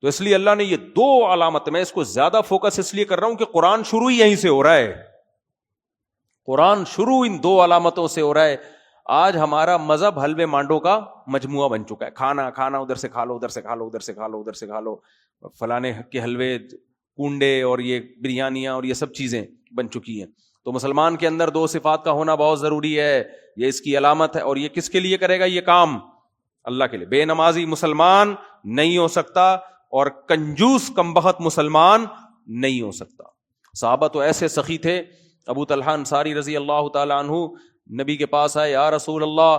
تو اس لیے اللہ نے یہ دو علامت، میں اس کو زیادہ فوکس اس لیے کر رہا ہوں کہ قرآن شروع ہی یہیں سے ہو رہا ہے، قرآن شروع ان دو علامتوں سے ہو رہا ہے. آج ہمارا مذہب حلوے مانڈو کا مجموعہ بن چکا ہے، کھانا کھانا ادھر سے کھا لو، ادھر سے کھا لو، ادھر سے کھا لو، ادھر سے کھا لو، فلانے کے حلوے، کنڈے اور یہ بریانیاں اور یہ سب چیزیں بن چکی ہیں. تو مسلمان کے اندر دو صفات کا ہونا بہت ضروری ہے، یہ اس کی علامت ہے. اور یہ کس کے لیے کرے گا یہ کام؟ اللہ کے لیے. بے نمازی مسلمان نہیں ہو سکتا اور کنجوس کمبخت مسلمان نہیں ہو سکتا. صحابہ تو ایسے سخی تھے. ابو طلحہ انصاری رضی اللہ تعالی عنہ نبی کے پاس آئے، یا رسول اللہ،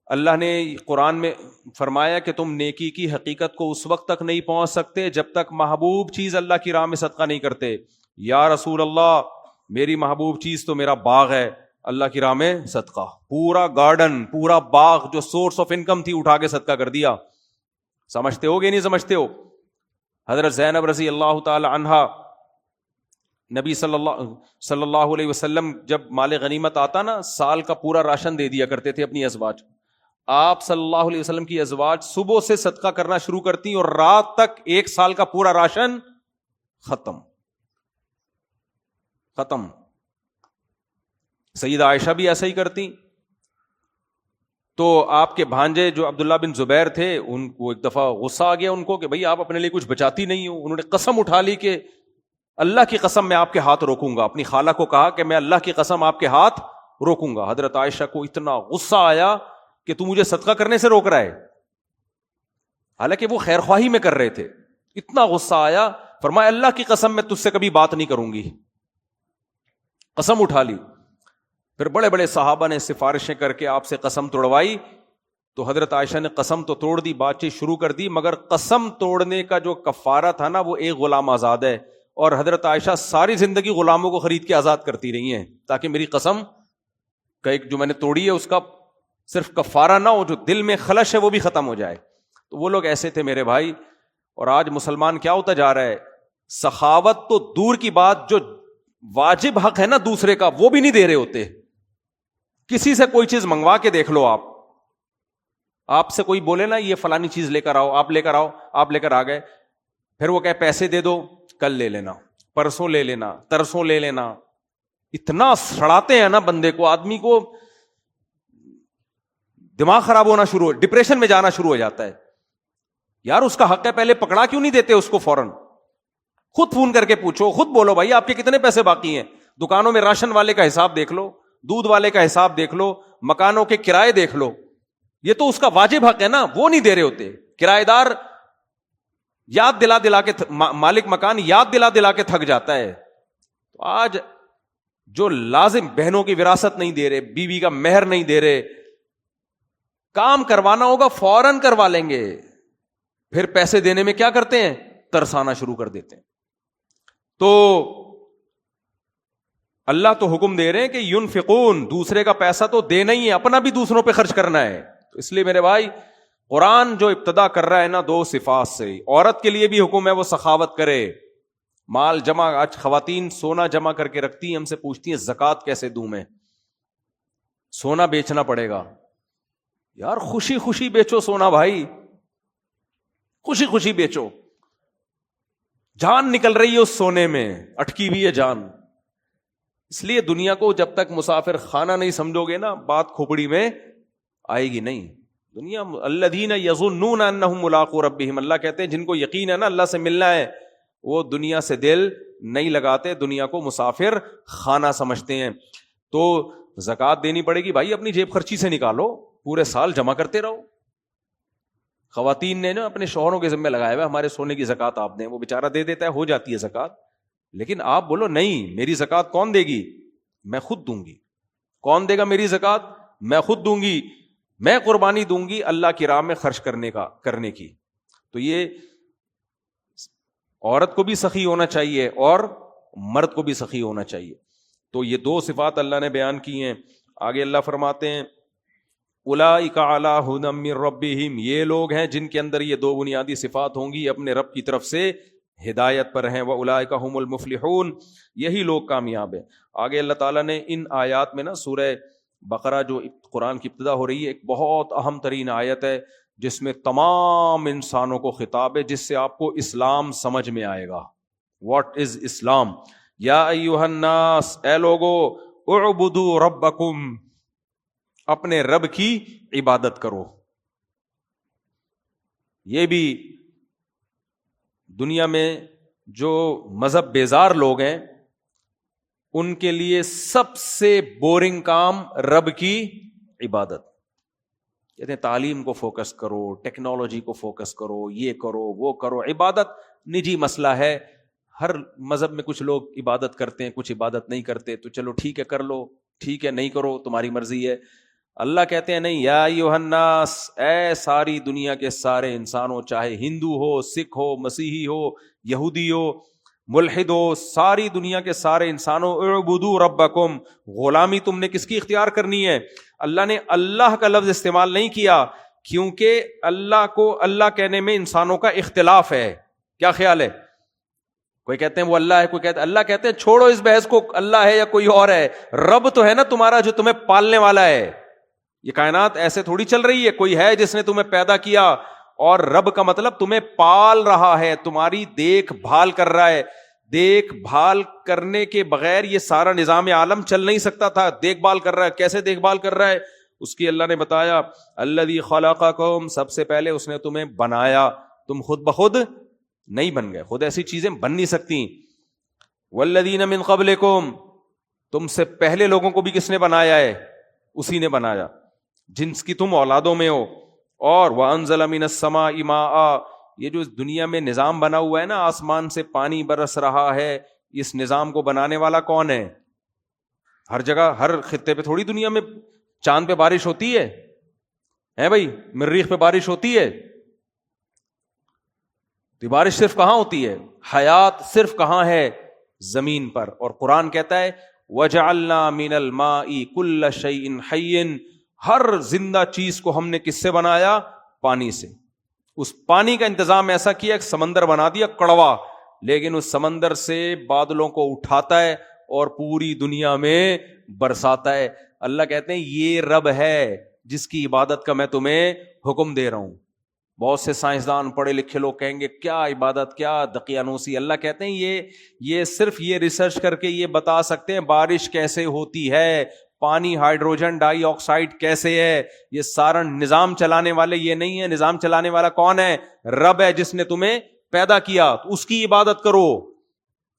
اللہ نے قرآن میں فرمایا کہ تم نیکی کی حقیقت کو اس وقت تک نہیں پہنچ سکتے جب تک محبوب چیز اللہ کی راہ میں صدقہ نہیں کرتے. یا رسول اللہ، میری محبوب چیز تو میرا باغ ہے، اللہ کی راہ میں صدقہ. پورا گارڈن، پورا باغ جو سورس آف انکم تھی اٹھا کے صدقہ کر دیا. سمجھتے ہو گے نہیں سمجھتے ہو؟ حضرت زینب رضی اللہ تعالی عنہا، نبی صلی اللہ علیہ وسلم جب مال غنیمت آتا نا، سال کا پورا راشن دے دیا کرتے تھے اپنی ازواج. آپ صلی اللہ علیہ وسلم کی ازواج صبح سے صدقہ کرنا شروع کرتی اور رات تک ایک سال کا پورا راشن ختم. سیدہ عائشہ بھی ایسا ہی کرتی. تو آپ کے بھانجے جو عبداللہ بن زبیر تھے، ان کو ایک دفعہ غصہ آ گیا ان کو کہ بھئی آپ اپنے لیے کچھ بچاتی نہیں ہو. انہوں نے قسم اٹھا لی کہ اللہ کی قسم میں آپ کے ہاتھ روکوں گا. اپنی خالہ کو کہا کہ میں اللہ کی قسم آپ کے ہاتھ روکوں گا. حضرت عائشہ کو اتنا غصہ آیا کہ تو مجھے صدقہ کرنے سے روک رہا ہے، حالانکہ وہ خیر خواہی میں کر رہے تھے. اتنا غصہ آیا، فرمایا اللہ کی قسم میں تجھ سے کبھی بات نہیں کروں گی. قسم اٹھا لی. پھر بڑے بڑے صحابہ نے سفارشیں کر کے آپ سے قسم توڑوائی. تو حضرت عائشہ نے قسم تو توڑ دی، بات چیت شروع کر دی، مگر قسم توڑنے کا جو کفارہ تھا نا وہ ایک غلام آزاد ہے. اور حضرت عائشہ ساری زندگی غلاموں کو خرید کے آزاد کرتی رہی ہیں تاکہ میری قسم کا ایک جو میں نے توڑی ہے اس کا صرف کفارہ نہ ہو، جو دل میں خلش ہے وہ بھی ختم ہو جائے. تو وہ لوگ ایسے تھے میرے بھائی. اور آج مسلمان کیا ہوتا جا رہا ہے؟ سخاوت تو دور کی بات، جو واجب حق ہے نا دوسرے کا وہ بھی نہیں دے رہے ہوتے. کسی سے کوئی چیز منگوا کے دیکھ لو، آپ سے کوئی بولے نا یہ فلانی چیز لے کر آؤ، آپ لے کر آؤ، آپ لے کر آ گئے، پھر وہ کہے پیسے دے دو، کل لے لینا، پرسوں لے لینا، ترسوں لے لینا. اتنا سڑاتے ہیں نا بندے کو، آدمی کو دماغ خراب ہونا شروع ہو، ڈپریشن میں جانا شروع ہو جاتا ہے. یار اس کا حق ہے، پہلے پکڑا کیوں نہیں دیتے اس کو؟ فوراً خود فون کر کے پوچھو، خود بولو بھائی آپ کے کتنے پیسے باقی ہیں. دکانوں میں راشن والے کا حساب دیکھ لو، دودھ والے کا حساب دیکھ لو، مکانوں کے کرائے دیکھ لو. یہ تو اس کا واجب حق ہے نا، وہ نہیں دے رہے ہوتے. کرایہ دار یاد دلا کے مالک مکان یاد دلا کے تھک جاتا ہے. تو آج جو لازم بہنوں کی وراثت نہیں دے رہے، بیوی کا مہر نہیں دے رہے، کام کروانا ہوگا فوراً کروا لیں گے، پھر پیسے دینے میں کیا کرتے ہیں؟ ترسانا شروع کر دیتے ہیں. تو اللہ تو حکم دے رہے ہیں کہ ينفقون، دوسرے کا پیسہ تو دینا ہی ہے، اپنا بھی دوسروں پہ خرچ کرنا ہے. تو اس لیے میرے بھائی قرآن جو ابتدا کر رہا ہے نا دو صفات سے، عورت کے لیے بھی حکم ہے وہ سخاوت کرے، مال جمع. آج خواتین سونا جمع کر کے رکھتی ہیں، ہم سے پوچھتی ہیں زکوٰۃ کیسے دوں میں؟ سونا بیچنا پڑے گا. یار خوشی خوشی بیچو سونا بھائی، خوشی خوشی بیچو. جان نکل رہی ہے اس سونے میں، اٹکی ہوئی ہے جان. اس لیے دنیا کو جب تک مسافر خانہ نہیں سمجھو گے نا، بات کھوپڑی میں آئے گی نہیں. دنیا الذین یظنون انہم ملاقو ربہم، اللہ کہتے ہیں جن کو یقین ہے نا اللہ سے ملنا ہے، وہ دنیا سے دل نہیں لگاتے، دنیا کو مسافر خانہ سمجھتے ہیں. تو زکوٰۃ دینی پڑے گی بھائی، اپنی جیب خرچی سے نکالو، پورے سال جمع کرتے رہو. خواتین نے نا اپنے شوہروں کے ذمہ لگایا ہوا ہمارے سونے کی زکوٰۃ آپ دیں، وہ بیچارہ دے دیتا ہے، ہو جاتی ہے زکوٰۃ. لیکن آپ بولو نہیں، میری زکوٰۃ کون دے گی؟ میں خود دوں گی. کون دے گا میری زکوٰۃ؟ میں خود دوں گی. میں قربانی دوں گی اللہ کی راہ میں خرچ کرنے کی. تو یہ عورت کو بھی سخی ہونا چاہیے اور مرد کو بھی سخی ہونا چاہیے. تو یہ دو صفات اللہ نے بیان کی ہیں. آگے اللہ فرماتے ہیں اولئک علی ھدی من ربہم، یہ لوگ ہیں جن کے اندر یہ دو بنیادی صفات ہوں گی، اپنے رب کی طرف سے ہدایت پر ہیں. واولئک ھم المفلحون، یہی لوگ کامیاب ہیں. آگے اللہ تعالیٰ نے ان آیات میں نا سورہ بقرہ جو قرآن کی ابتدا ہو رہی ہے، ایک بہت اہم ترین آیت ہے جس میں تمام انسانوں کو خطاب ہے، جس سے آپ کو اسلام سمجھ میں آئے گا. واٹ از اسلام؟ یا ایھا الناس، اے لوگو، اعبدوا ربکم، اپنے رب کی عبادت کرو. یہ بھی دنیا میں جو مذہب بیزار لوگ ہیں ان کے لیے سب سے بورنگ کام رب کی عبادت. کہتے ہیں تعلیم کو فوکس کرو، ٹیکنالوجی کو فوکس کرو، یہ کرو وہ کرو. عبادت نجی مسئلہ ہے. ہر مذہب میں کچھ لوگ عبادت کرتے ہیں، کچھ عبادت نہیں کرتے، تو چلو ٹھیک ہے کر لو، ٹھیک ہے نہیں کرو، تمہاری مرضی ہے. اللہ کہتے ہیں نہیں، یا ایھا الناس، اے ساری دنیا کے سارے انسانوں، چاہے ہندو ہو، سکھ ہو، مسیحی ہو، یہودی ہو، ملحد ہو، ساری دنیا کے سارے انسانوں، اعبدوا ربکم. غلامی تم نے کس کی اختیار کرنی ہے؟ اللہ نے اللہ کا لفظ استعمال نہیں کیا کیونکہ اللہ کو اللہ کہنے میں انسانوں کا اختلاف ہے. کیا خیال ہے؟ کوئی کہتے ہیں وہ اللہ ہے، کوئی کہتے ہیں اللہ. کہتے ہیں چھوڑو اس بحث کو، اللہ ہے یا کوئی اور ہے. رب تو ہے نا تمہارا جو تمہیں پالنے والا ہے. یہ کائنات ایسے تھوڑی چل رہی ہے، کوئی ہے جس نے تمہیں پیدا کیا، اور رب کا مطلب تمہیں پال رہا ہے، تمہاری دیکھ بھال کر رہا ہے. دیکھ بھال کرنے کے بغیر یہ سارا نظام عالم چل نہیں سکتا تھا. دیکھ بھال کر رہا ہے. کیسے دیکھ بھال کر رہا ہے؟ اس کی اللہ نے بتایا، الذی خلقکم، سب سے پہلے اس نے تمہیں بنایا. تم خود بخود نہیں بن گئے، خود ایسی چیزیں بن نہیں سکتی. والذین من قبلکم، تم سے پہلے لوگوں کو بھی کس نے بنایا ہے؟ اسی نے بنایا جنس کی تم اولادوں میں ہو. اور وانزل من السماء ماء، یہ جو دنیا میں نظام بنا ہوا ہے نا، آسمان سے پانی برس رہا ہے، اس نظام کو بنانے والا کون ہے؟ ہر جگہ ہر خطے پہ تھوڑی دنیا میں چاند پہ بارش ہوتی ہے بھائی، مریخ پہ بارش ہوتی ہے. تو بارش صرف کہاں ہوتی ہے؟ حیات صرف کہاں ہے؟ زمین پر. اور قرآن کہتا ہے وَجَعَلْنَا مِنَ الْمَاءِ كُلَّ شَيْءٍ حَيٍّ، ہر زندہ چیز کو ہم نے کس سے بنایا؟ پانی سے. اس پانی کا انتظام ایسا کیا، ایک سمندر بنا دیا کڑوا، لیکن اس سمندر سے بادلوں کو اٹھاتا ہے اور پوری دنیا میں برساتا ہے. اللہ کہتے ہیں یہ رب ہے جس کی عبادت کا میں تمہیں حکم دے رہا ہوں. بہت سے سائنسدان پڑھے لکھے لوگ کہیں گے کیا عبادت، کیا دقیانوسی. اللہ کہتے ہیں یہ صرف یہ ریسرچ کر کے یہ بتا سکتے ہیں بارش کیسے ہوتی ہے، پانی ہائیڈروجن ڈائی آکسائڈ کیسے ہے. یہ سارا نظام چلانے والے یہ نہیں ہے. نظام چلانے والا کون ہے؟ رب ہے جس نے تمہیں پیدا کیا. تو اس کی عبادت کرو،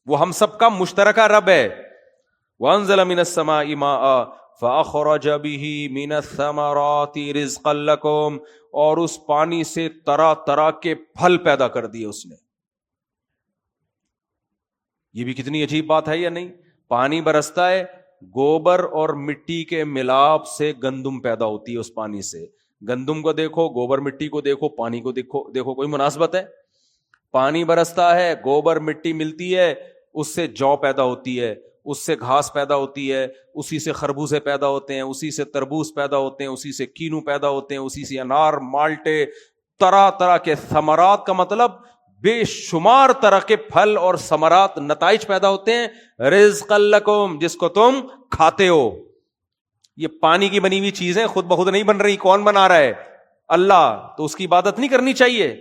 وہ ہم سب کا مشترکہ رب ہے. وَأَنزَلَ مِنَ السَّمَاءِ مَاءً فَأَخْرَجَ بِهِ مِنَ الثَّمَرَاتِ رِزْقًا لَكُمْ، اور اس پانی سے طرح طرح کے پھل پیدا کر دیے اس نے. یہ بھی کتنی عجیب بات ہے یا نہیں؟ پانی برستا ہے، گوبر اور مٹی کے ملاپ سے گندم پیدا ہوتی ہے. اس پانی سے گندم کو دیکھو، گوبر مٹی کو دیکھو، پانی کو دیکھو کوئی مناسبت ہے؟ پانی برستا ہے، گوبر مٹی ملتی ہے، اس سے جو پیدا ہوتی ہے، اس سے گھاس پیدا ہوتی ہے، اسی سے خربوزے پیدا ہوتے ہیں، اسی سے تربوز پیدا ہوتے ہیں، اسی سے کینو پیدا ہوتے ہیں، اسی سے انار، مالٹے، طرح طرح کے ثمرات کا مطلب بے شمار طرح کے پھل اور ثمرات، نتائج پیدا ہوتے ہیں. رزقا لکم، جس کو تم کھاتے ہو. یہ پانی کی بنی ہوئی چیزیں خود بخود نہیں بن رہی. کون بنا رہا ہے؟ اللہ. تو اس کی عبادت نہیں کرنی چاہیے.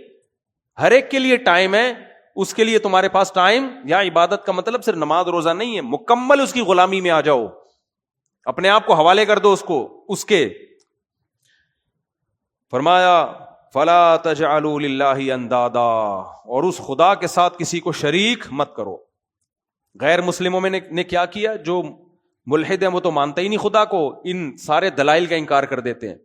ہر ایک کے لیے ٹائم ہے، اس کے لیے تمہارے پاس ٹائم. یا عبادت کا مطلب صرف نماز روزہ نہیں ہے، مکمل اس کی غلامی میں آ جاؤ، اپنے آپ کو حوالے کر دو اس کے. فرمایا فلا تجعلوا للہ اندادا، اور اس خدا کے ساتھ کسی کو شریک مت کرو. غیر مسلموں میں نے کیا کیا؟ جو ملحد ہیں وہ تو مانتے ہی نہیں خدا کو، ان سارے دلائل کا انکار کر دیتے ہیں.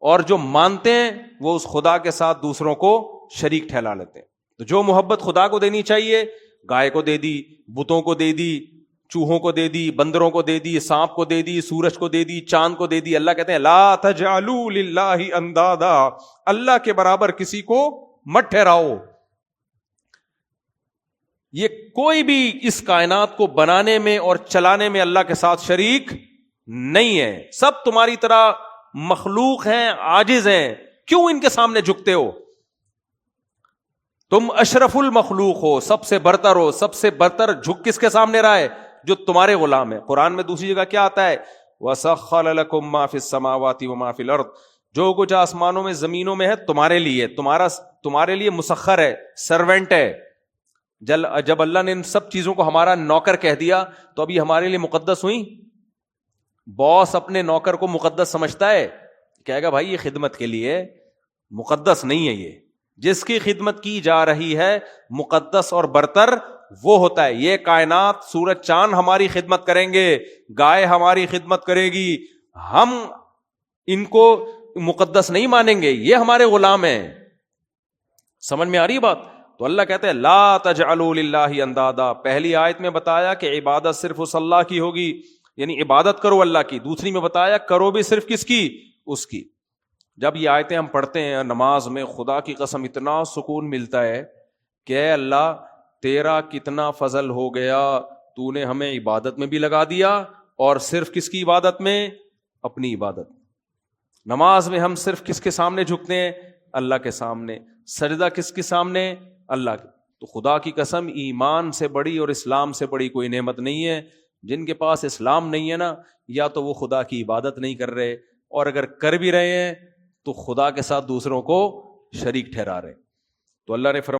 اور جو مانتے ہیں وہ اس خدا کے ساتھ دوسروں کو شریک ٹھہرا لیتے ہیں. تو جو محبت خدا کو دینی چاہیے، گائے کو دے دی، بتوں کو دے دی، چوہوں کو دے دی، بندروں کو دے دی، سانپ کو دے دی، سورج کو دے دی، چاند کو دے دی. اللہ کہتے ہیں لا تجعلوا للہ اندادا، اللہ کے برابر کسی کو مت ٹھہراؤ. یہ کوئی بھی اس کائنات کو بنانے میں اور چلانے میں اللہ کے ساتھ شریک نہیں ہے. سب تمہاری طرح مخلوق ہیں، عاجز ہیں. کیوں ان کے سامنے جھکتے ہو؟ تم اشرف المخلوق ہو، سب سے برتر ہو. سب سے برتر جھک کس کے سامنے رہا ہے؟ جو تمہارے غلام ہے. قرآن میں دوسری جگہ کیا آتا ہے؟ وَسَخَّرَ لَكُم مَّا فِي السَّمَاوَاتِ وَمَا فِي الْأَرْضِ، جو کچھ آسمانوں میں زمینوں میں ہے تمہارے لیے، تمہارے لیے مسخر ہے، سرونٹ ہے. جب اللہ نے ان سب چیزوں کو ہمارا نوکر کہہ دیا تو ابھی ہمارے لیے مقدس ہوئی. باس اپنے نوکر کو مقدس سمجھتا ہے، کہے گا بھائی یہ خدمت کے لیے، مقدس نہیں ہے. یہ جس کی خدمت کی جا رہی ہے مقدس اور برتر وہ ہوتا ہے. یہ کائنات، سورج چاند ہماری خدمت کریں گے، گائے ہماری خدمت کرے گی، ہم ان کو مقدس نہیں مانیں گے، یہ ہمارے غلام ہیں. سمجھ میں آ رہی بات؟ تو اللہ کہتے ہیں لا تجعلوا للہ اندادا. پہلی آیت میں بتایا کہ عبادت صرف اس اللہ کی ہوگی، یعنی عبادت کرو اللہ کی. دوسری میں بتایا کرو بھی صرف کس کی؟ اس کی. جب یہ آیتیں ہم پڑھتے ہیں نماز میں، خدا کی قسم اتنا سکون ملتا ہے کہ اے اللہ تیرا کتنا فضل ہو گیا، تو نے ہمیں عبادت میں بھی لگا دیا، اور صرف کس کی عبادت میں؟ اپنی عبادت. نماز میں ہم صرف کس کے سامنے جھکتے ہیں؟ اللہ کے سامنے. سجدہ کس کے سامنے؟ اللہ کے. تو خدا کی قسم ایمان سے بڑی اور اسلام سے بڑی کوئی نعمت نہیں ہے. جن کے پاس اسلام نہیں ہے نا، یا تو وہ خدا کی عبادت نہیں کر رہے، اور اگر کر بھی رہے ہیں تو خدا کے ساتھ دوسروں کو شریک ٹھہرا رہے. تو اللہ نے